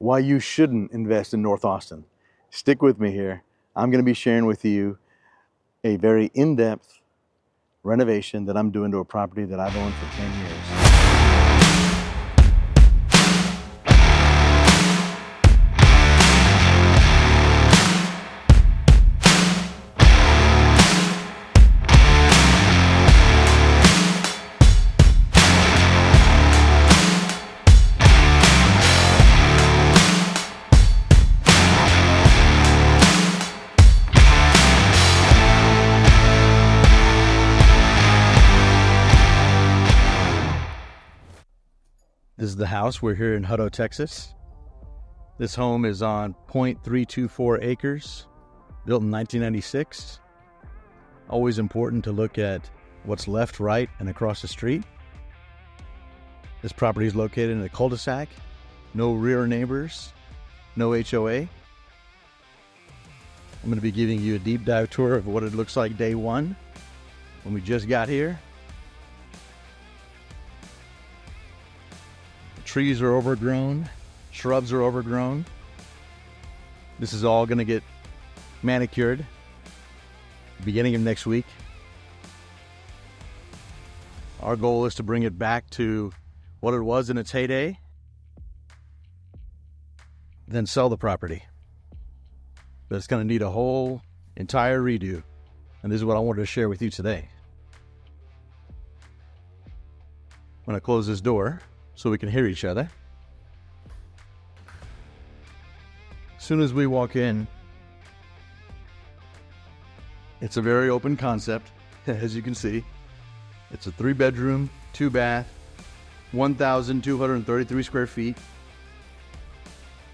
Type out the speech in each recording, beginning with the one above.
why you shouldn't invest in North Austin. Stick with me here. I'm going to be sharing with you a very in-depth renovation that I'm doing to a property that I've owned for 10 years. This is the house. We're here in Hutto, Texas. This home is on 0.324 acres, built in 1996. Always important to look at what's left, right, and across the street. This property is located in a cul-de-sac, no rear neighbors, no HOA. I'm going to be giving you a deep dive tour of what it looks like day one when we just got here. Trees are overgrown, shrubs are overgrown. This is all going to get manicured beginning of next week. Our goal is to bring it back to what it was in its heyday, then sell the property. But it's going to need a whole entire redo, and this is what I wanted to share with you today. I'm going to close this door so we can hear each other. As soon as we walk in, it's a very open concept, as you can see. It's a 3-bedroom, 2-bath, 1,233 square feet.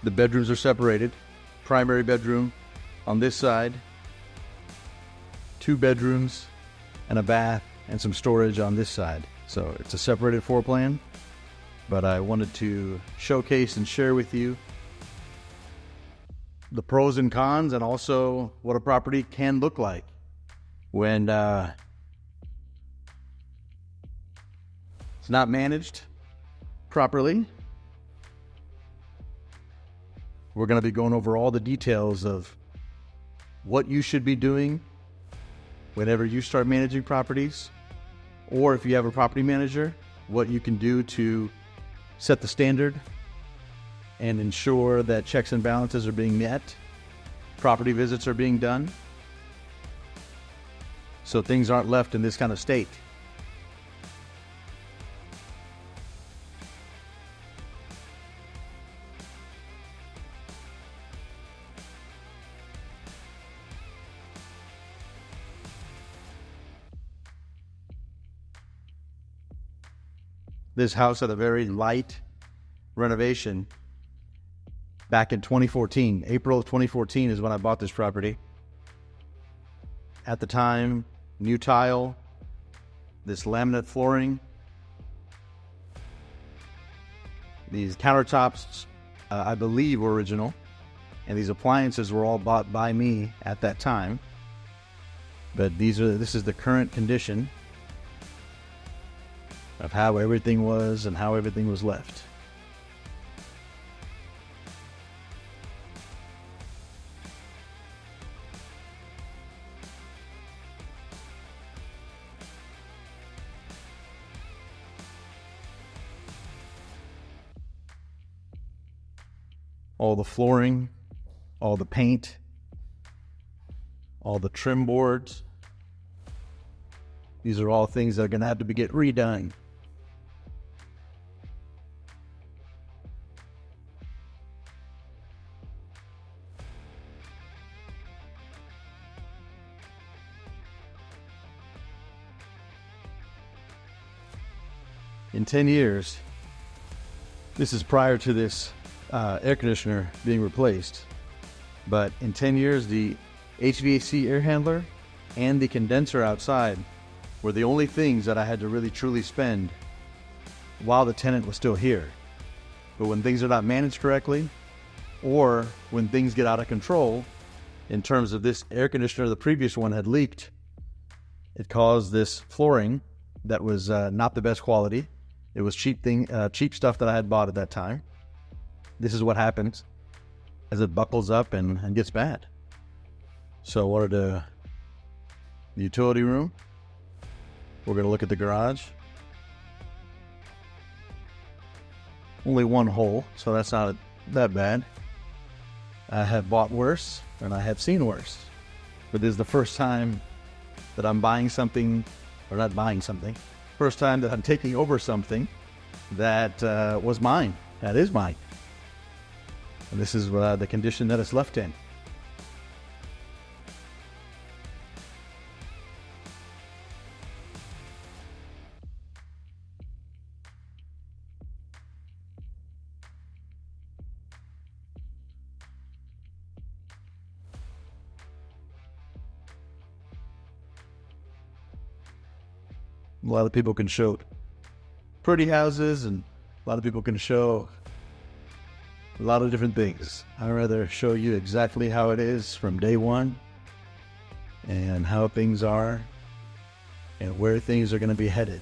The bedrooms are separated. Primary bedroom on this side, 2 bedrooms and a bath and some storage on this side. So it's a separated floor plan. But I wanted to showcase and share with you the pros and cons, and also what a property can look like when it's not managed properly. We're going to be going over all the details of what you should be doing whenever you start managing properties, or if you have a property manager, what you can do to set the standard and ensure that checks and balances are being met, property visits are being done, so things aren't left in this kind of state. This house had a very light renovation back in 2014. April of 2014 is when I bought this property. At the time, new tile, this laminate flooring, these countertops, I believe were original, and these appliances were all bought by me at that time. But this is the current condition of how everything was and how everything was left. All the flooring, all the paint, all the trim boards. These are all things that are going to have to get redone. In 10 years, this is prior to this air conditioner being replaced, but in 10 years, the HVAC air handler and the condenser outside were the only things that I had to really truly spend while the tenant was still here. But when things are not managed correctly, or when things get out of control, in terms of this air conditioner, the previous one had leaked. It caused this flooring that was not the best quality. It was cheap stuff that I had bought at that time. this is what happens as it buckles up and gets bad. So what are the utility room? We're going to look at the garage. Only one hole, so that's not that bad. I have bought worse, and I have seen worse. But this is the first time that I'm buying something, or not buying something, first time that I'm taking over something that was mine, that is mine. And this is the condition that it's left in. A lot of people can show pretty houses, and a lot of people can show a lot of different things. I'd rather show you exactly how it is from day one, and how things are, and where things are going to be headed.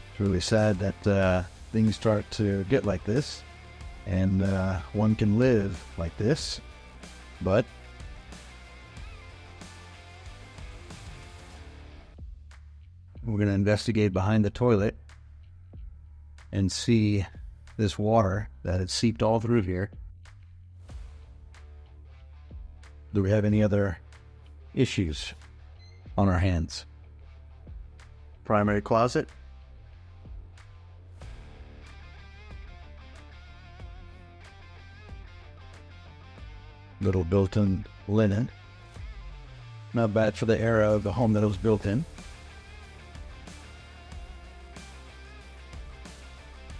It's really sad that things start to get like this, and one can live like this, but we're going to investigate behind the toilet and see this water that had seeped all through here. Do we have any other issues on our hands? Primary closet. Little built-in linen. Not bad for the era of the home that it was built in.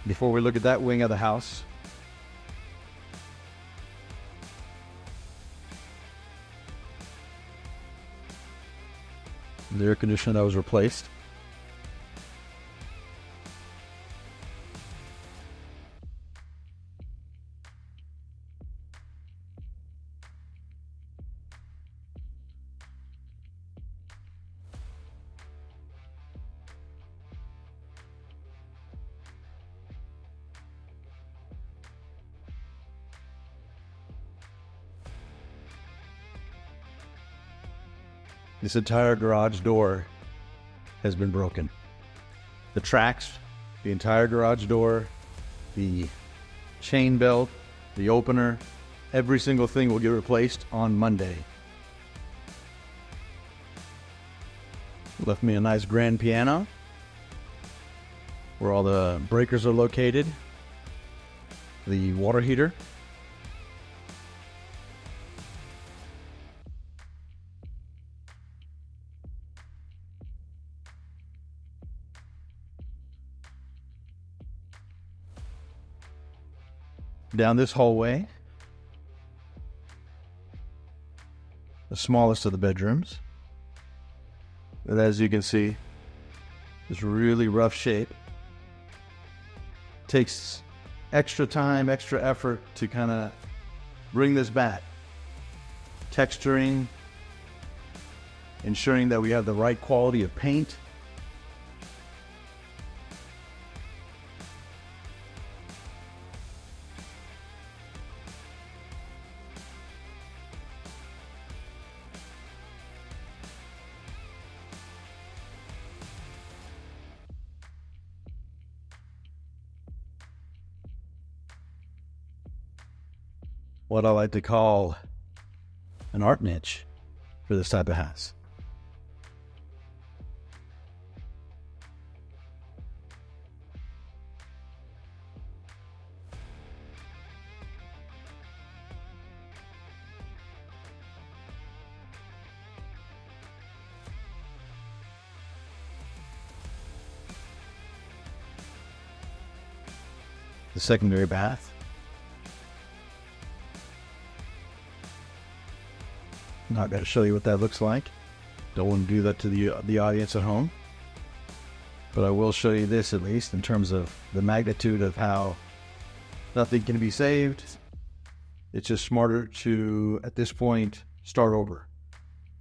Before we look at that wing of the house, the air conditioner that was replaced. This entire garage door has been broken. The tracks, the entire garage door, the chain belt, the opener, every single thing will get replaced on Monday. Left me a nice grand piano where all the breakers are located, the water heater, down this hallway, the smallest of the bedrooms, but as you can see, it's really rough shape. Takes extra time, extra effort to kind of bring this back. Texturing, ensuring that we have the right quality of paint. What I like to call an art niche for this type of house. The secondary bath. Not going to show you what that looks like. Don't want to do that to the audience at home. But I will show you this, at least, in terms of the magnitude of how nothing can be saved. It's just smarter to, at this point, start over.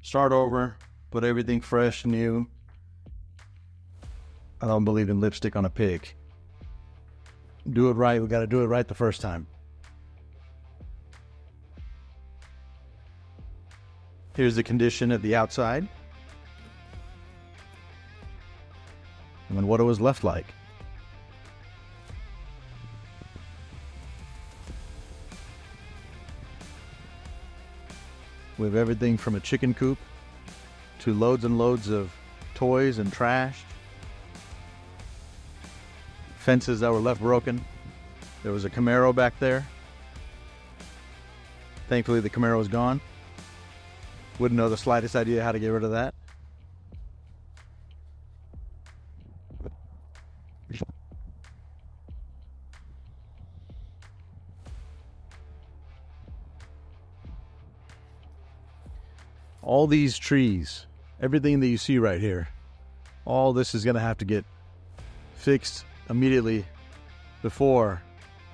Start over, Put everything fresh, new. I don't believe in lipstick on a pig. Do it right. We got to do it right the first time. Here's the condition of the outside. And what it was left like. We have everything from a chicken coop to loads and loads of toys and trash. Fences that were left broken. There was a Camaro back there. Thankfully the Camaro is gone. Wouldn't know the slightest idea how to get rid of that. All these trees, everything that you see right here, all this is going to have to get fixed immediately before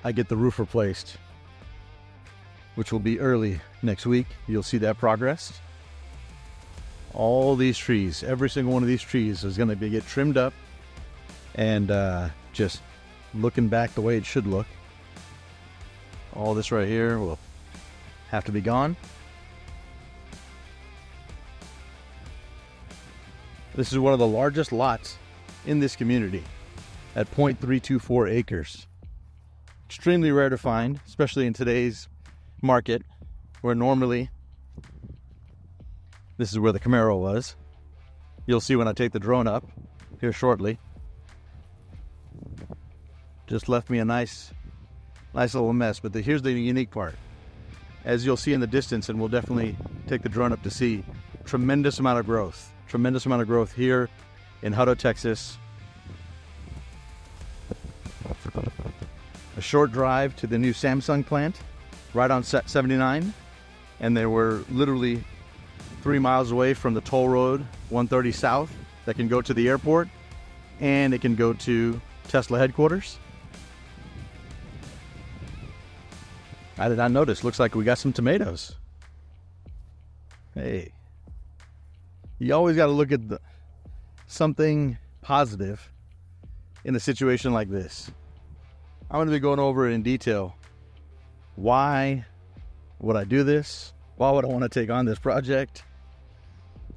I get the roof replaced, which will be early next week. You'll see that progress. All these trees, every single one of these trees is going to get trimmed up and just looking back the way it should look. All this right here will have to be gone. This is one of the largest lots in this community at 0.324 acres. Extremely rare to find, especially in today's market, where normally this is where the Camaro was. You'll see when I take the drone up here shortly. Just left me a nice little mess, but here's the unique part. As you'll see in the distance, and we'll definitely take the drone up to see, tremendous amount of growth here in Hutto, Texas. A short drive to the new Samsung plant right on 79, and they were literally 3 miles away from the toll road 130 south that can go to the airport, and it can go to Tesla headquarters. I did not notice. Looks like we got some tomatoes. Hey, you always got to look at something positive in a situation like this. I'm going to be going over in detail. Why would I do this? Why would I want to take on this project?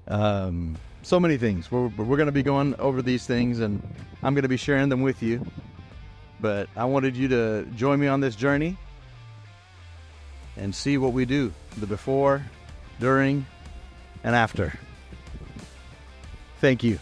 So many things. We're going to be going over these things, and I'm going to be sharing them with you. But I wanted you to join me on this journey and see what we do, the before, during, and after. Thank you.